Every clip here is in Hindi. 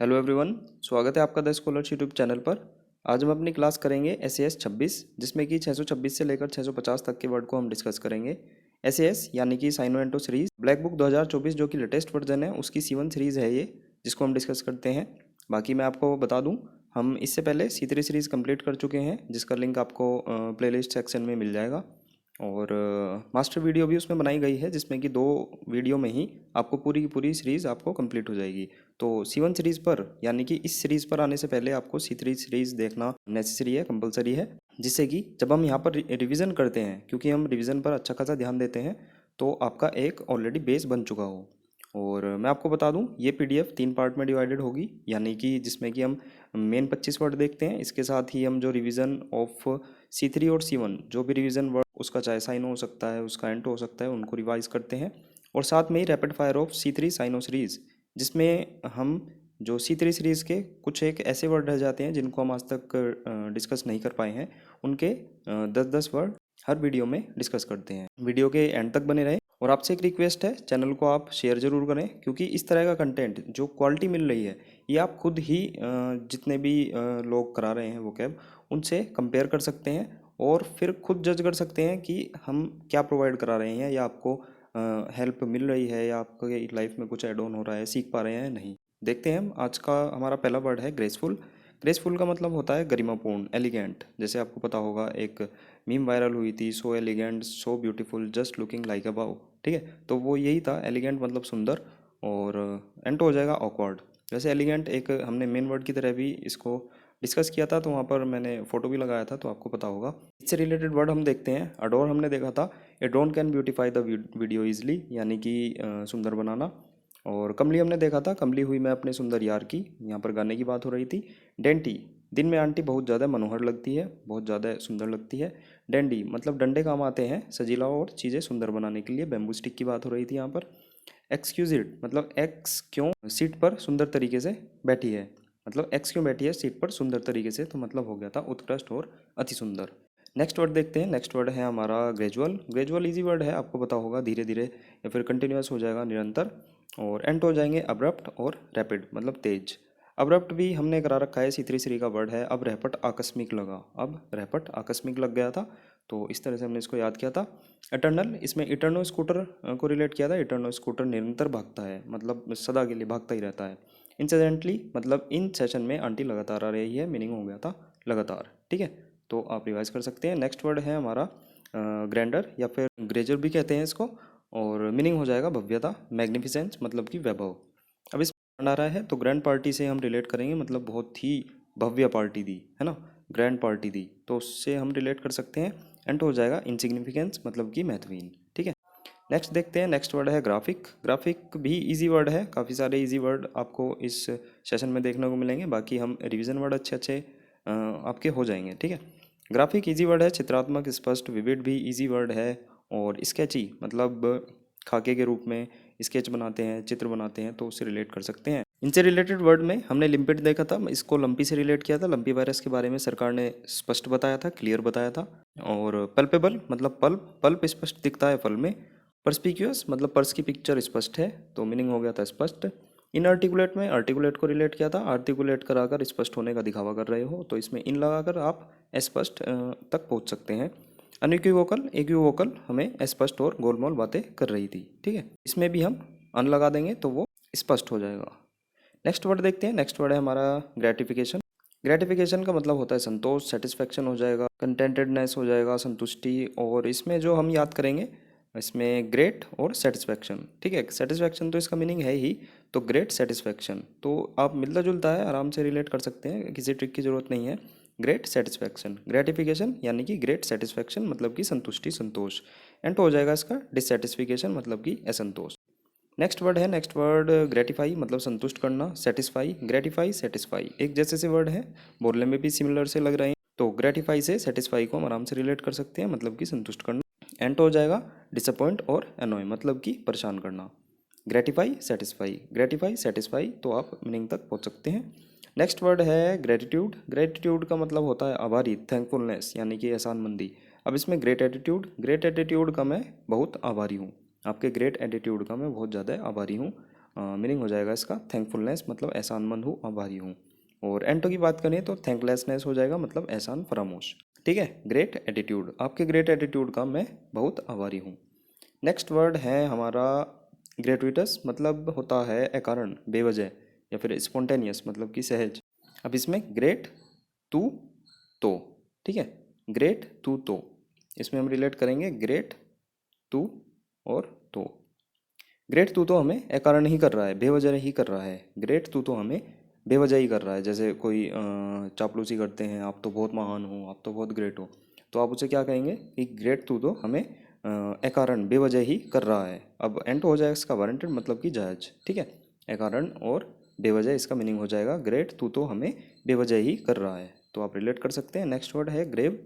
हेलो एवरीवन, स्वागत है आपका द स्कॉलर्स यूट्यूब चैनल पर। आज हम अपनी क्लास करेंगे SAS 26, जिसमें कि 626 से लेकर 650 तक के वर्ड को हम डिस्कस करेंगे। SAS यानी कि साइनो एंटो सीरीज ब्लैक बुक 2024 जो कि लेटेस्ट वर्जन है उसकी C1 सीरीज़ है ये, जिसको हम डिस्कस करते हैं। बाकी मैं आपको बता दूं, हम इससे पहले C3 सीरीज़ कंप्लीट कर चुके हैं, जिसका लिंक आपको प्लेलिस्ट सेक्शन में मिल जाएगा। और मास्टर वीडियो भी उसमें बनाई गई है, जिसमें कि 2 वीडियो में ही आपको पूरी की पूरी सीरीज़ आपको कंप्लीट हो जाएगी। तो C1 सीरीज़ पर यानी कि इस सीरीज़ पर आने से पहले आपको C3 सीरीज़ देखना नेसेसरी है, कंपलसरी है, जिससे कि जब हम यहाँ पर रिवीजन करते हैं, क्योंकि हम रिवीजन पर अच्छा खासा ध्यान देते हैं, तो आपका एक ऑलरेडी बेस बन चुका हो। और मैं आपको बता दूं, ये PDF 3 पार्ट में डिवाइडेड होगी, यानी कि जिसमें कि हम मेन 25 वर्ड देखते हैं, इसके साथ ही हम जो रिवीजन ऑफ C3 और C1 जो भी रिवीजन वर्ड उसका चाहे साइन हो सकता है, उसका एंट हो सकता है, उनको रिवाइज करते हैं। और साथ में ही रैपिड फायर ऑफ C3 साइनो सीरीज़, जिसमें हम जो C3 सीरीज़ के कुछ एक ऐसे वर्ड रह जाते हैं जिनको हम आज तक डिस्कस नहीं कर पाए हैं, उनके 10-10 वर्ड हर वीडियो में डिस्कस करते हैं। वीडियो के एंड तक बने रहें। और आपसे एक रिक्वेस्ट है, चैनल को आप शेयर ज़रूर करें, क्योंकि इस तरह का कंटेंट जो क्वालिटी मिल रही है, ये आप खुद ही जितने भी लोग करा रहे हैं वो कैब, उनसे कंपेयर कर सकते हैं और फिर खुद जज कर सकते हैं कि हम क्या प्रोवाइड करा रहे हैं, या आपको हेल्प मिल रही है, या आपके लाइफ में कुछ एड ऑन हो रहा है, सीख पा रहे हैं नहीं। देखते हैं हम। आज का हमारा पहला वर्ड है ग्रेसफुल। ग्रेसफुल का मतलब होता है गरिमापूर्ण, एलिगेंट। जैसे आपको पता होगा, एक मीम वायरल हुई थी, so elegant so beautiful just looking like अ बाउ। ठीक है, तो वो यही था, एलिगेंट मतलब सुंदर, और एंट हो जाएगा ऑकवर्ड। वैसे एलिगेंट एक हमने मेन वर्ड की तरह भी इसको डिस्कस किया था, तो वहाँ पर मैंने फ़ोटो भी लगाया था, तो आपको पता होगा। इससे रिलेटेड वर्ड हम देखते हैं। अडोर हमने देखा था, ए drone can beautify the video easily, यानी कि सुंदर बनाना। और कमली हमने देखा था, कमली हुई मैं अपने सुंदर यार की, यहाँ पर गाने की बात हो रही थी। डेंटी, दिन में आंटी बहुत ज़्यादा मनोहर लगती है, बहुत ज़्यादा सुंदर लगती है। डेंडी मतलब डंडे काम आते हैं सजीला और चीज़ें सुंदर बनाने के लिए, बैम्बू स्टिक की बात हो रही थी यहाँ पर। एक्सक्यूजिड मतलब एक्स क्यों सीट पर सुंदर तरीके से बैठी है, मतलब एक्स क्यों बैठी है सीट पर सुंदर तरीके से, तो मतलब हो गया था उत्कृष्ट और अति सुंदर। नेक्स्ट वर्ड देखते हैं। नेक्स्ट वर्ड है हमारा ग्रेजुअल। ग्रेजुअल इजी वर्ड है, आपको पता होगा, धीरे धीरे या फिर कंटिन्यूअस हो जाएगा, निरंतर। और एंड हो जाएंगे अब्रप्ट और रैपिड मतलब तेज। अब्रप्ट भी हमने करा रखा है, C3 सीरी का वर्ड है। अब रैपट आकस्मिक लगा, अब रैपट आकस्मिक लग गया था, तो इस तरह से हमने इसको याद किया था। इटर्नल, इसमें इटर्नो स्कूटर को रिलेट किया था। इटर्नो स्कूटर निरंतर भागता है, मतलब सदा के लिए भागता ही रहता है। इंसिडेंटली मतलब इन सेशन में आंटी लगातार आ रही है, मीनिंग हो गया था लगातार। ठीक है, तो आप रिवाइज कर सकते हैं। नेक्स्ट वर्ड है हमारा ग्रैंडर, या फिर ग्रेजर भी कहते हैं इसको, और मीनिंग हो जाएगा भव्यता, मैग्निफिसेंस मतलब कि वैभव। अब इस आ रहा है तो ग्रैंड पार्टी से हम रिलेट करेंगे, मतलब बहुत ही भव्य पार्टी दी है ना, ग्रैंड पार्टी दी, तो उससे हम रिलेट कर सकते हैं। एंड हो जाएगा इनसिग्निफिकेंस मतलब कि महत्वहीन। ठीक है, नेक्स्ट देखते हैं। नेक्स्ट वर्ड है ग्राफिक। ग्राफिक भी इजी वर्ड है, काफ़ी सारे इजी वर्ड आपको इस सेशन में देखने को मिलेंगे, बाकी हम रिवीजन वर्ड अच्छे अच्छे आपके हो जाएंगे। ठीक है, ग्राफिक इजी वर्ड है। चित्रात्मक, स्पष्ट, विविड भी इजी वर्ड है। और स्केची मतलब खाके के रूप में स्केच बनाते हैं, चित्र बनाते हैं, तो उससे रिलेट कर सकते हैं। इनसे रिलेटेड वर्ड में हमने लिम्पिड देखा था, इसको लंपी से रिलेट किया था। लंपी वायरस के बारे में सरकार ने स्पष्ट बताया था, क्लियर बताया था। और पल्पेबल मतलब पल्प, पल्प स्पष्ट दिखता है फल में। परस्पिक्यूअस मतलब पर्स की पिक्चर स्पष्ट है, तो मीनिंग हो गया था स्पष्ट। इनआर्टिकुलेट में आर्टिकुलेट को रिलेट किया था। आर्टिकुलेट कराकर स्पष्ट होने का दिखावा कर रहे हो, तो इसमें इन लगाकर आप स्पष्ट तक पहुंच सकते हैं। अनइक्विवोकल, इक्विवोकल हमें स्पष्ट और गोलमोल बातें कर रही थी। ठीक है, इसमें भी हम अन लगा देंगे तो वो स्पष्ट हो जाएगा। नेक्स्ट वर्ड देखते हैं। नेक्स्ट वर्ड है हमारा ग्रेटिफिकेशन। ग्रेटिफिकेशन का मतलब होता है संतोष, सेटिस्फैक्शन हो जाएगा, कंटेंटेडनेस हो जाएगा, संतुष्टि। और इसमें जो हम याद करेंगे, इसमें ग्रेट और सेटिस्फैक्शन। ठीक है, सेटिस्फैक्शन तो इसका मीनिंग है ही, तो ग्रेट सेटिस्फैक्शन तो आप मिलता जुलता है, आराम से रिलेट कर सकते हैं, किसी ट्रिक की जरूरत नहीं है। ग्रेट सेटिस्फैक्शन, ग्रेटिफिकेशन यानी कि ग्रेट सेटिस्फैक्शन मतलब कि संतुष्टि, संतोष। एंड हो जाएगा इसका डिससेटिस्फिकेशन मतलब कि असंतोष। नेक्स्ट वर्ड है। नेक्स्ट वर्ड ग्रेटिफाई मतलब संतुष्ट करना, सेटिस्फाई, ग्रेटिफाई, सेटिस्फाई एक जैसे से वर्ड है, बोलने में भी सिमिलर से लग रहे हैं, तो ग्रेटिफाई से सेटिस्फाई को हम आराम से रिलेट कर सकते हैं, मतलब कि संतुष्ट करना। एंड हो जाएगा डिसअपॉइंट और अनोय मतलब कि परेशान करना। ग्रेटिफाई, सेटिस्फाई, ग्रेटिफाई, सेटिस्फाई, तो आप मीनिंग तक पहुंच सकते हैं। नेक्स्ट वर्ड है ग्रेटिट्यूड। ग्रेटिट्यूड का मतलब होता है आभारी, थैंकफुलनेस यानी कि एहसानमंदी। अब इसमें ग्रेट एटीट्यूड, ग्रेट एटीट्यूड का मैं बहुत आभारी हूँ, आपके ग्रेट एटीट्यूड का मैं बहुत ज़्यादा आभारी हूँ। मीनिंग हो जाएगा इसका थैंकफुलनेस, मतलब एहसानमंद हूँ, आभारी हूँ। और एंटो की बात करें तो थैंकलेसनेस हो जाएगा, मतलब एहसान फरामोश। ठीक है। ग्रेट एटीट्यूड, आपके ग्रेट एटीट्यूड का मैं बहुत आभारी हूँ। नेक्स्ट वर्ड है हमारा ग्रेटुइटस, मतलब होता है अकारण, बेवजह, या फिर स्पॉन्टेनियस, मतलब कि सहज। अब इसमें ग्रेट, तू, तो। ठीक है। ग्रेट, तू, तो, इसमें हम रिलेट करेंगे ग्रेट, तू और तो। ग्रेट तू तो हमें अकारण ही कर रहा है, बेवजह ही कर रहा है। ग्रेट तू तो हमें बेवजह ही कर रहा है। जैसे कोई चापलूसी करते हैं, आप तो बहुत महान हो, आप तो बहुत ग्रेट हो, तो आप उसे क्या कहेंगे कि ग्रेट तू तो हमें अकारण बेवजह ही कर रहा है। अब एंड हो जाएगा इसका वारंटेड, मतलब कि जायज। ठीक है। अकारण और बेवजह, इसका मीनिंग हो जाएगा ग्रेट तू तो हमें बेवजह ही कर रहा है। तो आप रिलेट कर सकते हैं। नेक्स्ट वर्ड है ग्रेव।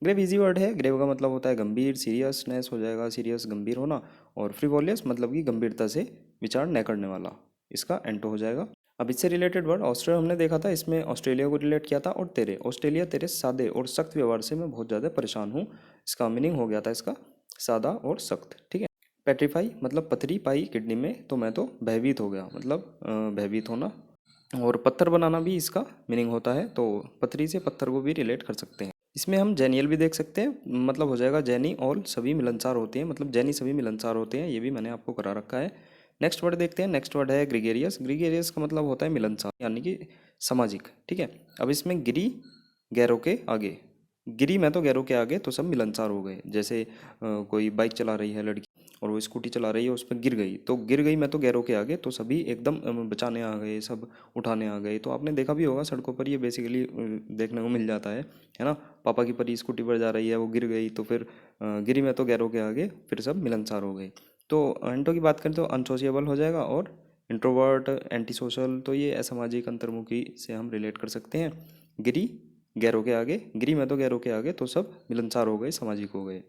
ग्रेव इजी वर्ड है। ग्रेव का मतलब होता है गंभीर, सीरियसनेस हो जाएगा, सीरियस गंभीर होना। और फ्रिवोलियस मतलब कि गंभीरता से विचार न करने वाला, इसका एंटो हो जाएगा। अब इससे रिलेटेड वर्ड ऑस्ट्रेलिया हमने देखा था, इसमें ऑस्ट्रेलिया को रिलेट किया था। और तेरे, ऑस्ट्रेलिया तेरे सादे और सख्त व्यवहार से मैं बहुत ज़्यादा परेशान हूँ, इसका मीनिंग हो गया था इसका सादा और सख्त। ठीक है। पेट्रीफाई मतलब पथरी पाई किडनी में, तो मैं तो भयभीत हो गया, मतलब भयभीत होना। और पत्थर बनाना भी इसका मीनिंग होता है, तो पथरी से पत्थर को भी रिलेट कर सकते हैं। इसमें हम जेनियल भी देख सकते हैं, मतलब हो जाएगा जैनी ऑल सभी मिलनसार होते हैं, मतलब जैनी सभी मिलनसार होते हैं, ये भी मैंने आपको करा रखा है। नेक्स्ट वर्ड देखते हैं। नेक्स्ट वर्ड है ग्रीगेरियस। ग्रीगेरियस का मतलब होता है मिलनसार, यानी कि सामाजिक। ठीक है। अब इसमें गिरी गैरों के आगे, गिरी मैं तो गैरों के आगे, तो सब मिलनसार हो गए। जैसे कोई बाइक चला रही है लड़की और वो स्कूटी चला रही है, उस पर गिर गई, तो गिर गई मैं तो गैरों के आगे, तो सभी एकदम बचाने आ गए, सब उठाने आ गए। तो आपने देखा भी होगा सड़कों पर, ये बेसिकली देखने को मिल जाता है ना। पापा की परी स्कूटी पर जा रही है, वो गिर गई, तो फिर गिरी मैं तो गैरों के आगे, फिर सब मिलनसार हो गए। तो एंटो की बात करें तो अनसोशिएबल हो जाएगा, और इंट्रोवर्ट, एंटी सोशल, तो ये असामाजिक, अंतर्मुखी से हम रिलेट कर सकते हैं। गिरी गैरों के आगे, गिरी मैं तो गैरों के आगे, तो सब मिलनसार हो गए, सामाजिक हो गए।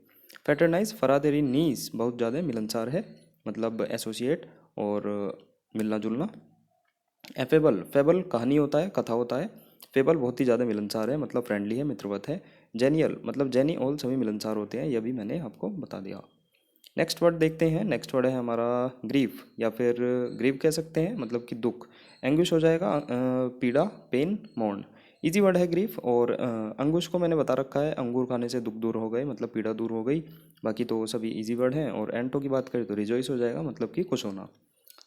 फ्रेटरनाइज, फरा तेरी नीस, बहुत ज़्यादा मिलनसार है, मतलब एसोसिएट और मिलना जुलना। एफेबल, फेबल कहानी होता है, कथा होता है। फेबल बहुत ही ज़्यादा मिलनसार है, मतलब फ्रेंडली है, मित्रवत है। जेनियल मतलब जेनी ऑल सभी मिलनसार होते हैं, यह भी मैंने आपको बता दिया। नेक्स्ट वर्ड देखते हैं। नेक्स्ट वर्ड है हमारा ग्रीफ, या फिर ग्रीव कह सकते हैं, मतलब कि दुख। एंग्विश हो जाएगा पीड़ा, पेन, मौन। इजी वर्ड है ग्रीफ। और अंगुश को मैंने बता रखा है, अंगूर खाने से दुख दूर हो गए, मतलब पीड़ा दूर हो गई। बाकी तो सभी इजी वर्ड हैं। और एंटो की बात करें तो रिजॉइस हो जाएगा, मतलब कि खुश होना।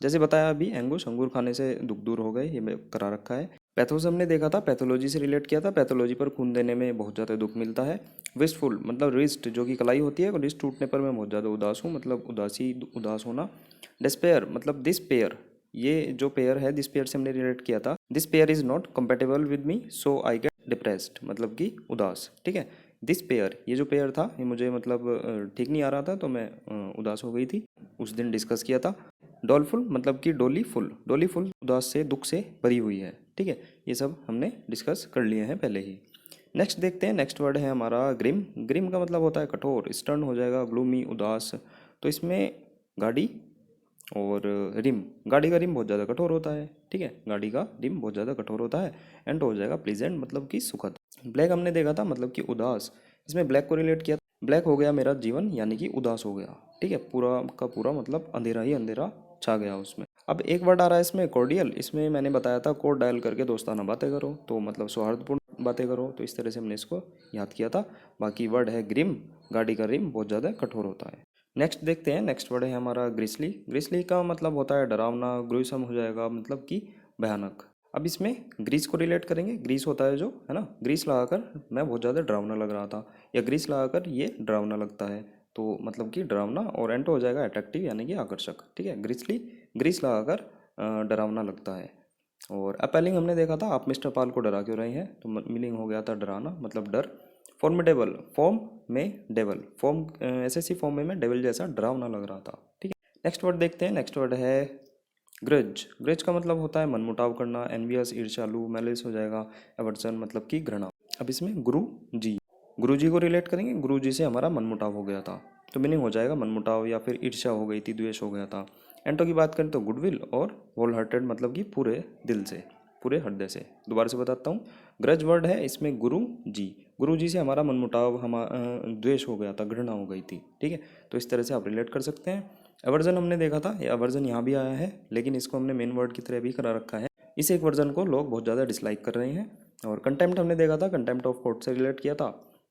जैसे बताया अभी, एंगुश अंगूर खाने से दुख दूर हो गए, ये मैं करा रखा है। पैथोस हमने देखा था, पैथोलॉजी से रिलेट किया था। पैथोलॉजी पर खून देने में बहुत ज़्यादा दुख मिलता है। विस्टफुल मतलब रिस्ट, जो कि कलाई होती है, रिस्ट टूटने पर मैं बहुत ज़्यादा उदास हूँ, मतलब उदास होना। डिस्पेयर मतलब दिस पेयर, ये जो पेयर है, दिस पेयर से हमने रिलेट किया था। This pair is not compatible with me, so I get depressed, मतलब कि उदास। ठीक है। दिस पेयर, ये जो पेयर था, ये मुझे मतलब ठीक नहीं आ रहा था, तो मैं उदास हो गई थी, उस दिन डिस्कस किया था। डॉलफुल मतलब कि डोली फुल, डोली फुल उदास से, दुख से भरी हुई है। ठीक है। ये सब हमने डिस्कस कर लिए हैं पहले ही। नेक्स्ट देखते हैं। नेक्स्ट वर्ड है हमारा ग्रिम। ग्रिम का मतलब होता है कठोर, स्टर्न हो जाएगा, ग्लूमी, उदास। तो इसमें गाड़ी और रिम, गाड़ी का रिम बहुत ज़्यादा कठोर होता है। ठीक है। गाड़ी का रिम बहुत ज़्यादा कठोर होता है। एंड हो जाएगा प्लीजेंट, मतलब कि सुखद। ब्लैक हमने देखा था, मतलब कि उदास। इसमें ब्लैक को रिलेट किया, ब्लैक हो गया मेरा जीवन, यानी कि उदास हो गया। ठीक है। पूरा का पूरा मतलब अंधेरा ही अंधेरा छा गया उसमें। अब एक वर्ड आ रहा है इसमें कॉर्डियल। इसमें मैंने बताया था कोड डायल करके दोस्ताना बातें करो, तो मतलब सौहार्दपूर्ण बातें करो, तो इस तरह से हमने इसको याद किया था। बाकी वर्ड है ग्रिम, गाड़ी का रिम बहुत ज़्यादा कठोर होता है। नेक्स्ट देखते हैं। नेक्स्ट वर्ड है हमारा ग्रिसली। ग्रिसली का मतलब होता है डरावना, ग्रुइसम हो जाएगा, मतलब कि भयानक। अब इसमें ग्रीस को रिलेट करेंगे। ग्रीस होता है जो, है ना, ग्रीस लगाकर मैं बहुत ज़्यादा डरावना लग रहा था, या ग्रीस लगाकर ये डरावना लगता है, तो मतलब कि डरावना। और एंटो हो जाएगा अट्रैक्टिव, यानी कि आकर्षक। ठीक है। ग्रिसली ग्रीस लगाकर डरावना लगता है। और अपेलिंग हमने देखा था, आप मिस्टर पाल को डरा क्यों रहे हैं, तो मीनिंग हो गया था डराना, मतलब डर। फॉर्मिडेबल, फॉर्म में डेवल, फॉर्म एसएससी फॉर्म में मैं डेवल जैसा डरावना लग रहा था। ठीक है। नेक्स्ट वर्ड देखते हैं। नेक्स्ट वर्ड है ग्रज। ग्रज का मतलब होता है मनमुटाव करना, एनवियस, ईर्ष्यालु, मैलिस हो जाएगा, एवर्सन मतलब कि घृणा। अब इसमें गुरु जी को रिलेट करेंगे। गुरु जी से हमारा मनमुटाव हो गया था, तो मीनिंग हो जाएगा मनमुटाव, या फिर ईर्ष्या हो गई थी, द्वेष हो गया था। एंटो की बात करें तो गुडविल और होल हार्टेड, मतलब कि पूरे दिल से, पूरे हृदय से। दोबारा से बताता हूँ। ग्रज वर्ड है, इसमें गुरु जी से हमारा मनमुटाव, द्वेष हो गया था, घृणा हो गई थी। ठीक है। तो इस तरह से आप रिलेट कर सकते हैं। एवर्जन हमने देखा था, ये एवर्जन यहाँ भी आया है, लेकिन इसको हमने मेन वर्ड की तरह भी करा रखा है। इस एक वर्जन को लोग बहुत ज़्यादा डिसलाइक कर रहे हैं। और कंटेम्प्ट हमने देखा था, कंटेम्प्ट ऑफ कोर्ट से रिलेट किया था।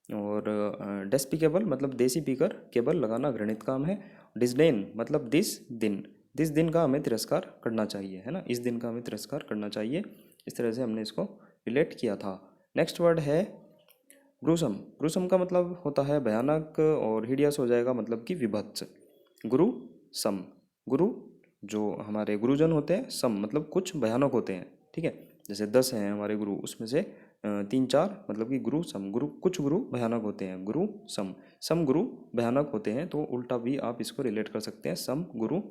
और डेस्पिकेबल मतलब देसी पीकर केबल लगाना घृणित काम है। डिसडेन मतलब दिस दिन का हमें तिरस्कार करना चाहिए, है ना, इस दिन का हमें तिरस्कार करना चाहिए। इस तरह से हमने इसको रिलेट किया था। नेक्स्ट वर्ड है ग्रूसम। ग्रूसम का मतलब होता है भयानक, और हिडियस हो जाएगा मतलब कि विभत्स। गुरु सम, गुरु जो हमारे गुरुजन होते हैं, सम मतलब कुछ भयानक होते हैं, ठीक है। जैसे 10 हैं हमारे गुरु, उसमें से 3-4 मतलब कि गुरु सम, गुरु कुछ गुरु भयानक होते हैं, गुरु सम गुरु भयानक होते हैं, तो उल्टा भी आप इसको रिलेट कर सकते हैं, सम गुरु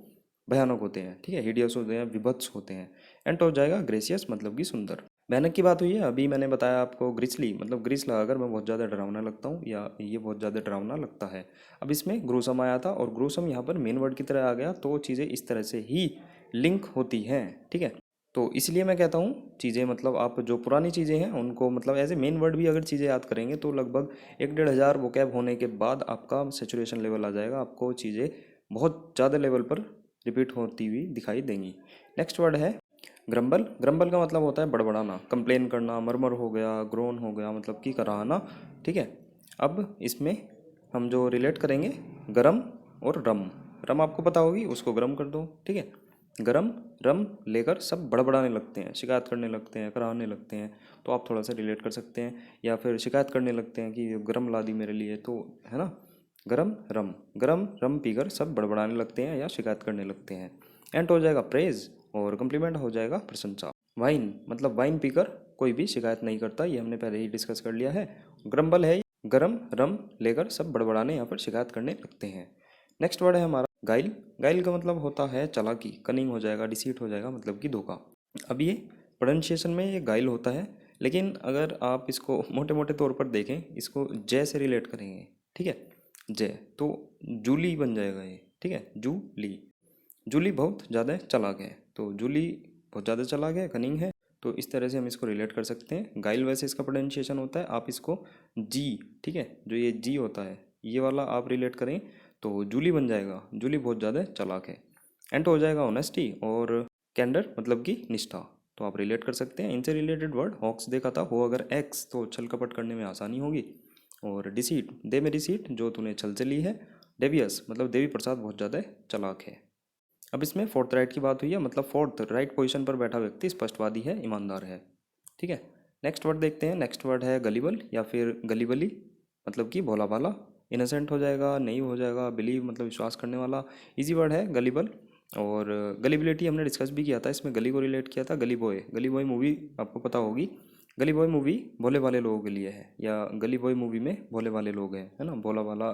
भयानक होते हैं, ठीक है, हिडियस होते हैं, विभत्स होते हैं। एंड हो जाएगा ग्रेसियस मतलब कि सुंदर। भयानक की बात हुई है, अभी मैंने बताया आपको ग्रिसली मतलब ग्रीस लगाकर मैं बहुत ज़्यादा डरावना लगता हूँ, या ये बहुत ज़्यादा डरावना लगता है। अब इसमें ग्रूसम आया था, और ग्रूसम यहाँ पर मेन वर्ड की तरह आ गया, तो चीज़ें इस तरह से ही लिंक होती हैं, ठीक है। तो इसलिए मैं कहता हूँ चीज़ें मतलब आप जो पुरानी चीज़ें हैं उनको मतलब एज ए मेन वर्ड भी अगर चीज़ें याद करेंगे तो लगभग 1-1.5 वोकैब होने के बाद आपका सेचुरेशन लेवल आ जाएगा, आपको चीज़ें बहुत ज़्यादा लेवल पर रिपीट होती हुई दिखाई देंगी। नेक्स्ट वर्ड है ग्रम्बल। ग्रम्बल का मतलब होता है बड़बड़ाना, कंप्लेन करना, मरमर हो गया, ग्रोन हो गया मतलब कि कराहना, ठीक है। अब इसमें हम जो रिलेट करेंगे गरम और रम, रम आपको पता होगी, उसको गरम कर दो, ठीक है। गरम रम लेकर सब बड़बड़ाने लगते हैं, शिकायत करने लगते हैं, कराहने लगते हैं, तो आप थोड़ा सा रिलेट कर सकते हैं। या फिर शिकायत करने लगते हैं कि गरम ला दी मेरे लिए, तो है ना, गरम रम पीकर सब बड़बड़ाने लगते हैं या शिकायत करने लगते हैं। एंड हो जाएगा प्रेज, और कम्प्लीमेंट हो जाएगा प्रशंसा। वाइन मतलब वाइन पीकर कोई भी शिकायत नहीं करता, ये हमने पहले ही डिस्कस कर लिया है। ग्रम्बल है गरम रम लेकर सब बड़बड़ाने या फिर शिकायत करने लगते हैं। नेक्स्ट वर्ड है हमारा गाइल। गाइल का मतलब होता है चालाकी, कनिंग हो जाएगा, डिसीट हो जाएगा मतलब कि धोखा। अब ये प्रोनाउंसिएशन में ये गाइल होता है, लेकिन अगर आप इसको मोटे मोटे तौर पर देखें, इसको जय से रिलेट करेंगे, ठीक है, जय, तो जूली बन जाएगा ये, ठीक है, जूली। जूली बहुत ज़्यादा चालाक है, तो जूली बहुत ज़्यादा चालाक है, कनिंग है, तो इस तरह से हम इसको रिलेट कर सकते हैं। गाइल वैसे इसका प्रोनाउंसिएशन होता है, आप इसको जी, ठीक है, जो ये जी होता है ये वाला आप रिलेट करें तो जूली बन जाएगा, जूली बहुत ज़्यादा चालाक है। एंड हो जाएगा ऑनेस्टी और कैंडर मतलब कि निष्ठा, तो आप रिलेट कर सकते हैं। इनसे रिलेटेड वर्ड हॉक्स देखा था, हो अगर एक्स तो छल कपट करने में आसानी होगी। और डिसीट, दे मेरी सीट जो तूने छल से ली है। डेवियस मतलब देवी प्रसाद बहुत ज़्यादा चालाक है। अब इसमें फोर्थ राइट की बात हुई है, मतलब फोर्थ राइट पोजीशन पर बैठा व्यक्ति स्पष्टवादी है, ईमानदार है, ठीक है। नेक्स्ट वर्ड देखते हैं, नेक्स्ट वर्ड है गलीबल या फिर गलीबली, मतलब कि भोला भाला। इनोसेंट हो जाएगा, नहीं हो जाएगा, बिलीव मतलब विश्वास करने वाला। इजी वर्ड है गलीबल। और गलीबिलिटी हमने डिस्कस भी किया था, इसमें गली को रिलेट किया था, गली बॉय मूवी आपको पता होगी। गली बॉय मूवी भोले वाले लोगों के लिए है, या गली बॉय मूवी में भोले वाले लोग हैं, है ना, भोला वाला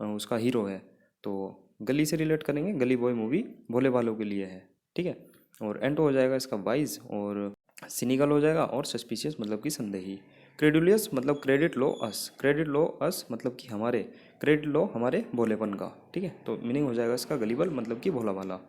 उसका हीरो है, तो गली से रिलेट करेंगे, गली बॉय मूवी भोले वालों के लिए है, ठीक है। और एंड हो जाएगा इसका वाइज, और सिनिकल हो जाएगा, और सस्पिशियस मतलब कि संदेही। क्रेडुलियस मतलब क्रेडिट लो अस मतलब कि हमारे, क्रेडिट लो हमारे भोलेपन का, ठीक है, तो मीनिंग हो जाएगा इसका गलीबल मतलब कि भोला वाला।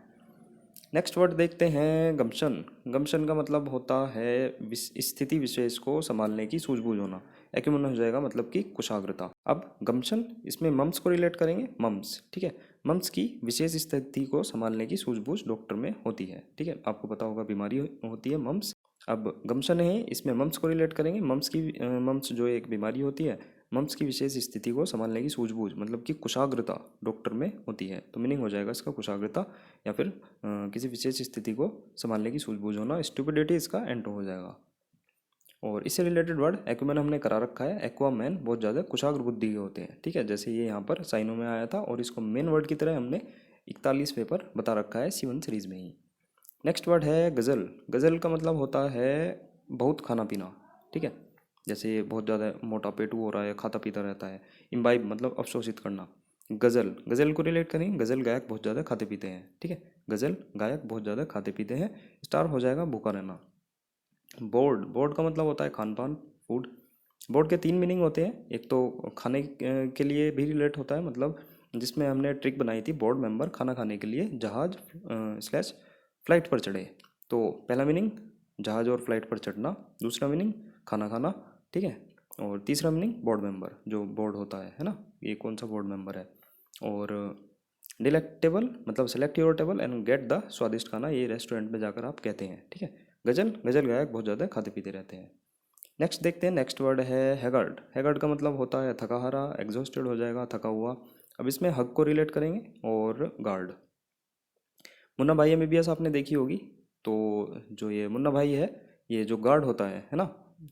नेक्स्ट वर्ड देखते हैं गमशन। गमशन का मतलब होता है स्थिति विशेष को संभालने की सूझबूझ होना। एक्यूमन हो जाएगा मतलब कि कुशाग्रता। अब गमशन इसमें मम्स को रिलेट करेंगे, मम्स, ठीक है, मम्स की विशेष स्थिति को संभालने की सूझबूझ डॉक्टर में होती है, ठीक है, आपको पता होगा बीमारी होती है मम्स। अब गमशन है, इसमें मम्स को रिलेट करेंगे, मम्स जो एक बीमारी होती है, मम्स की विशेष स्थिति को संभालने की सूझबूझ मतलब कि कुशाग्रता डॉक्टर में होती है, तो मीनिंग हो जाएगा इसका कुशाग्रता, या फिर किसी विशेष स्थिति को संभालने की सूझबूझ होना। स्टुपिडिटी इसका एंटो हो जाएगा। और इससे रिलेटेड वर्ड एक्वामैन हमने करा रखा है, एक्वामैन बहुत ज़्यादा कुशाग्र बुद्धि के होते हैं, ठीक है, जैसे ये यहाँ पर साइनों में आया था, और इसको मेन वर्ड की तरह हमने 41 पर बता रखा है C1 सीरीज में ही। नेक्स्ट वर्ड है गज़ल। गज़ल का मतलब होता है बहुत खाना पीना, ठीक है, जैसे बहुत ज़्यादा मोटा पेटू हो रहा है, खाता पीता रहता है। इम्बाइब मतलब अवशोषित करना। गज़ल, गज़ल को रिलेट करें, गज़ल गायक बहुत ज़्यादा खाते पीते हैं, ठीक है, गज़ल गायक बहुत ज़्यादा खाते पीते हैं। स्टार हो जाएगा भूखा रहना। बोर्ड, बोर्ड का मतलब होता है खान पान, फूड। बोर्ड के 3 मीनिंग होते हैं, एक तो खाने के लिए भी रिलेट होता है, मतलब जिसमें हमने ट्रिक बनाई थी, बोर्ड मेंबर खाना खाने के लिए जहाज स्लैश फ्लाइट पर चढ़े, तो पहला मीनिंग जहाज और फ्लाइट पर चढ़ना, दूसरा मीनिंग खाना खाना, ठीक है, और तीसरा मीनिंग बोर्ड मेंबर जो बोर्ड होता है ना, ये कौन सा बोर्ड मेंबर है। और डिलेक्टेबल मतलब select your table and get the स्वादिष्ट खाना, ये रेस्टोरेंट में जाकर आप कहते हैं, ठीक है। गजल, गजल गायक बहुत ज़्यादा खाते पीते रहते हैं। नेक्स्ट देखते हैं, नेक्स्ट वर्ड है हैगर्ड। हैगर्ड का मतलब होता है थका हारा, एग्जॉस्टेड हो जाएगा, थका हुआ। अब इसमें हग को रिलेट करेंगे और गार्ड। मुन्ना भाई एमबीबीएस आपने देखी होगी, तो जो ये मुन्ना भाई है, ये जो गार्ड होता है ना,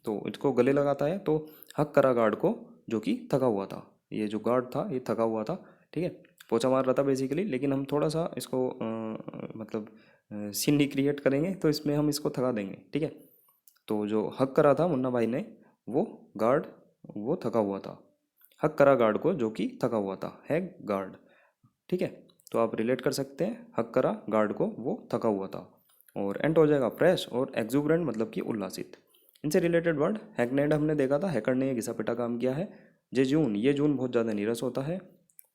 तो इसको गले लगाता है, तो हक करा गार्ड को जो कि थका हुआ था। ये जो गार्ड था ये थका हुआ था, ठीक है, पोछा मार रहा था बेसिकली, लेकिन हम थोड़ा सा इसको मतलब सीन रिक्रिएट करेंगे तो इसमें हम इसको थका देंगे, ठीक है। तो जो हक करा था मुन्ना भाई ने, वो गार्ड, वो थका हुआ था। हक करा गार्ड को जो कि थका हुआ था, है गार्ड, ठीक है। तो आप रिलेट कर सकते हैं, हक करा गार्ड को, वो थका हुआ था। और एंट हो जाएगा फ्रेश, और एक्जुबरेंट मतलब कि उल्लासित। इनसे रिलेटेड वर्ड हैकनेड हमने देखा था, हैकर ने घिसा पिटा काम किया है। जे जून, ये जून बहुत ज़्यादा नीरस होता है।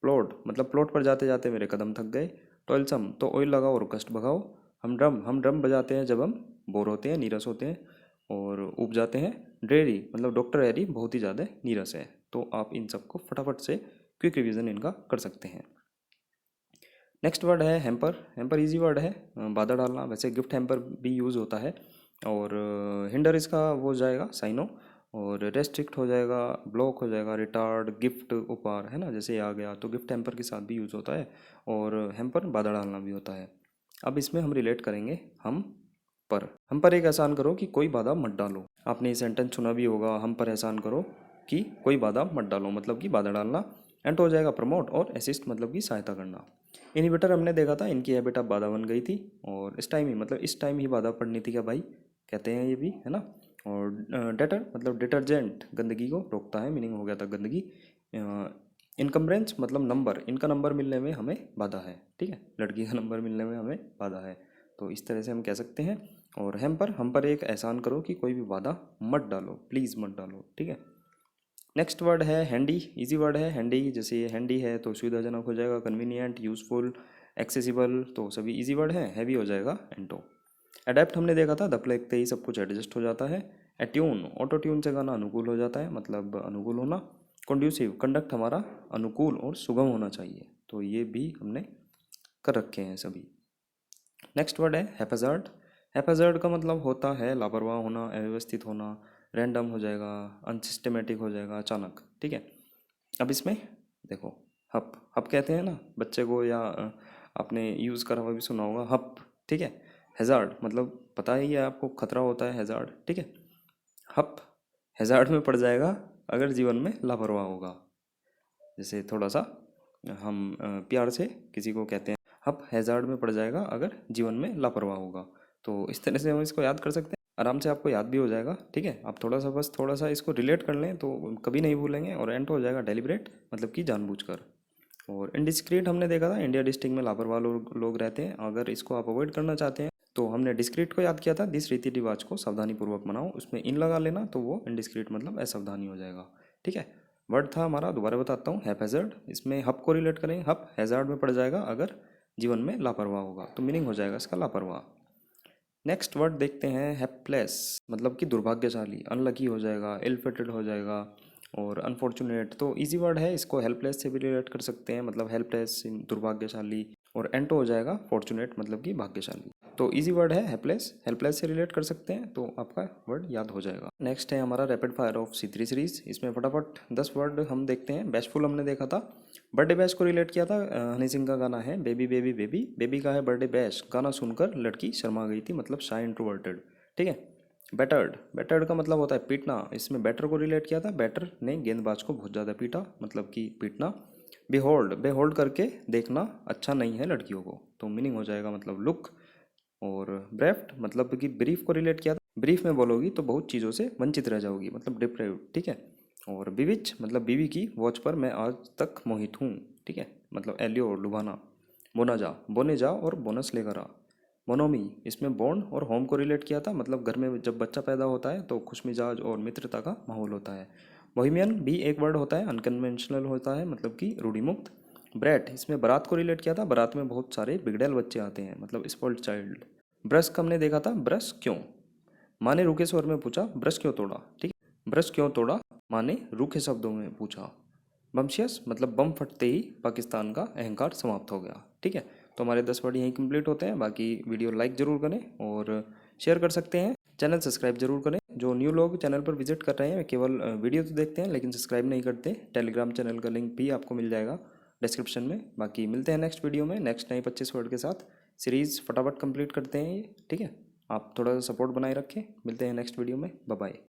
प्लॉट मतलब प्लॉट पर जाते जाते मेरे कदम थक गए। टॉयलसम, तो ऑयल लगाओ और कष्ट भगाओ। हम ड्रम बजाते हैं जब हम बोर होते हैं, नीरस होते हैं और ऊब जाते हैं। ड्रेरी मतलब डॉक्टर हैरी बहुत ही ज़्यादा नीरस है। तो आप इन सबको फटाफट से क्विक रिवीजन इनका कर सकते हैं। नेक्स्ट वर्ड है हैम्पर। हैम्पर इजी वर्ड है, बाधा डालना। वैसे गिफ्ट हैम्पर भी यूज़ होता है। और हिंडर इसका वो जाएगा साइनो, और रेस्ट्रिक्ट हो जाएगा, ब्लॉक हो जाएगा, रिटार्ड, गिफ्ट उपहार, है ना, जैसे ये आ गया तो गिफ्ट हैम्पर के साथ भी यूज़ होता है। और हैम्पर बाधा डालना भी होता है। अब इसमें हम रिलेट करेंगे हम पर एक एहसान करो कि कोई बाधा मत डालो। आपने ये सेंटेंस सुना भी होगा, हम पर एहसान करो कि कोई बाधा मत डालो, मतलब कि बाधा डालना। एंड हो जाएगा प्रमोट, और असिस्ट मतलब कि सहायता करना। इनहिबिटर हमने देखा था, इनकी हैबिट अब बाधा बन गई थी, और इस टाइम ही मतलब इस टाइम ही बाधा पड़नी थी क्या भाई, कहते हैं ये भी, है ना। और डेटर मतलब डिटर्जेंट, गंदगी को रोकता है, मीनिंग हो गया था गंदगी। इनकम्बरेंस मतलब नंबर, इनका नंबर मिलने में हमें बाधा है, ठीक है, लड़की का नंबर मिलने में हमें बाधा है। तो इस तरह से हम कह सकते हैं। और हम पर एक एहसान करो कि कोई भी बाधा मत डालो, प्लीज़ मत डालो, ठीक है। नेक्स्ट वर्ड है हैंडी। इजी वर्ड है हैंडी, जैसे ये हैंडी है तो सुविधाजनक हो जाएगा, कन्वीनियंट, यूजफुल, एक्सेसिबल, तो सभी इजी वर्ड है। हैवी हो जाएगा एंटो। अडेप्ट हमने देखा था, दप लगते ही सब कुछ एडजस्ट हो जाता है। एट्यून, ऑटो ट्यून से गाना अनुकूल हो जाता है, मतलब अनुकूल होना। कंड्यूसिव, कंडक्ट हमारा अनुकूल और सुगम होना चाहिए, तो ये भी हमने कर रखे हैं सभी। नेक्स्ट वर्ड है हैप्पैज़ार्ड। हैप्पैज़ार्ड का मतलब होता है लापरवाह होना, अव्यवस्थित होना, रैंडम हो जाएगा, अनसिस्टमेटिक हो जाएगा, अचानक, ठीक है। अब इसमें देखो, हप हप कहते हैं ना बच्चे को, या आपने यूज़ करा हुआ भी सुना होगा हप, ठीक है। हैज़ार्ड मतलब पता ही है आपको, खतरा होता है हैज़ार्ड, ठीक है। हप हैज़ार्ड में पड़ जाएगा अगर जीवन में लापरवाह होगा। जैसे थोड़ा सा हम प्यार से किसी को कहते हैं, हप हैज़ार्ड में पड़ जाएगा अगर जीवन में लापरवाह होगा। तो इस तरह से हम इसको याद कर सकते हैं, आराम से आपको याद भी हो जाएगा, ठीक है। आप थोड़ा सा बस थोड़ा सा इसको रिलेट कर लें तो कभी नहीं भूलेंगे। और एंड हो जाएगा डेलिब्रेट, मतलब कि जानबूझकर। और इनडिस्क्रीट हमने देखा था, इंडिया डिस्ट्रिक्ट में लापरवाह लोग रहते हैं, अगर इसको आप अवॉइड करना चाहते हैं तो हमने डिस्क्रीट को याद किया था, दिस रीति रिवाज को सावधानी पूर्वक मनाओ, उसमें इन लगा लेना तो वो इनडिस्क्रीट मतलब असावधानी हो जाएगा, ठीक है। वर्ड था हमारा, दोबारा बताता हूँ, हैप्पैज़ार्ड। इसमें हप को रिलेट करें, हप हैज़ार्ड में पड़ जाएगा अगर जीवन में लापरवाह होगा, तो मीनिंग हो जाएगा इसका लापरवाह। नेक्स्ट वर्ड देखते हैं हैप्लेस, मतलब कि दुर्भाग्यशाली, अनलकी हो जाएगा, इल फेटेड हो जाएगा। और अनफॉर्चुनेट तो इजी वर्ड है, इसको हेल्पलेस से भी रिलेट कर सकते हैं, मतलब हेल्पलेस दुर्भाग्यशाली। और एंटो हो जाएगा फॉर्चुनेट, मतलब कि भाग्यशाली। तो इजी वर्ड है हेल्पलेस, हेल्पलेस से रिलेट कर सकते हैं, तो आपका वर्ड याद हो जाएगा। नेक्स्ट है हमारा rapid fire of C3 series. इसमें फटाफट 10 वर्ड हम देखते हैं। बैशफुल हमने देखा था, बर्थडे बैश को रिलेट किया था, हनी सिंह का गाना है बेबी बेबी बेबी, बेबी का है बर्थडे बैश, गाना सुनकर लड़की शर्मा गई थी, मतलब शाय इंट्रोवर्टेड, ठीक है। बैटर्ड, बैटर्ड का मतलब होता है पीटना, इसमें बैटर को रिलेट किया था, बैटर ने गेंदबाज को बहुत ज़्यादा पीटा, मतलब कि पीटना। बेहोल्ड, बेहोल्ड करके देखना अच्छा नहीं है लड़कियों को, तो मीनिंग हो जाएगा मतलब लुक। और ब्रेफ्ट मतलब कि ब्रीफ को रिलेट किया था, ब्रीफ में बोलोगी तो बहुत चीज़ों से वंचित रह जाओगी, मतलब डिप्रेव्ड, ठीक है। और बीविच मतलब बीवी की वॉच पर मैं आज तक मोहित हूँ, ठीक है, मतलब एलियो लुभाना। बोने जा और बोनस लेकर आ। बोनोमी, इसमें बॉन्ड और होम को रिलेट किया था, मतलब घर में जब बच्चा पैदा होता है तो खुशमिजाज और मित्रता का माहौल होता है। बोहिमियन भी एक वर्ड होता है, अनकन्वेंशनल होता है, मतलब कि रूढ़िमुक्त। ब्रैट, इसमें बारात को रिलेट किया था, बारात में बहुत सारे बिगड़ैल बच्चे आते हैं, मतलब स्पॉइल्ड चाइल्ड। ब्रश का हमने देखा था, ब्रश क्यों, माँ ने रूखे स्वर में पूछा ब्रश क्यों तोड़ा, ठीक है। ब्रश क्यों तोड़ा, माँ ने रूखे शब्दों में पूछा। बम्शियस मतलब बम फटते ही पाकिस्तान का अहंकार समाप्त हो गया। ठीक है, तो हमारे 10 वर्ड यहीं कंप्लीट होते हैं। बाकी वीडियो लाइक ज़रूर करें और शेयर कर सकते हैं। चैनल सब्सक्राइब जरूर करें। जो न्यू लोग चैनल पर विजिट कर रहे हैं वे केवल वीडियो तो देखते हैं लेकिन सब्सक्राइब नहीं करते। टेलीग्राम चैनल का लिंक भी आपको मिल जाएगा डिस्क्रिप्शन में। बाकी मिलते हैं नेक्स्ट वीडियो में नेक्स्ट नए 25 वर्ड के साथ। सीरीज़ फटाफट कंप्लीट करते हैं ये। ठीक है, आप थोड़ा सा सपोर्ट बनाए रखें। मिलते हैं नेक्स्ट वीडियो में। Bye bye.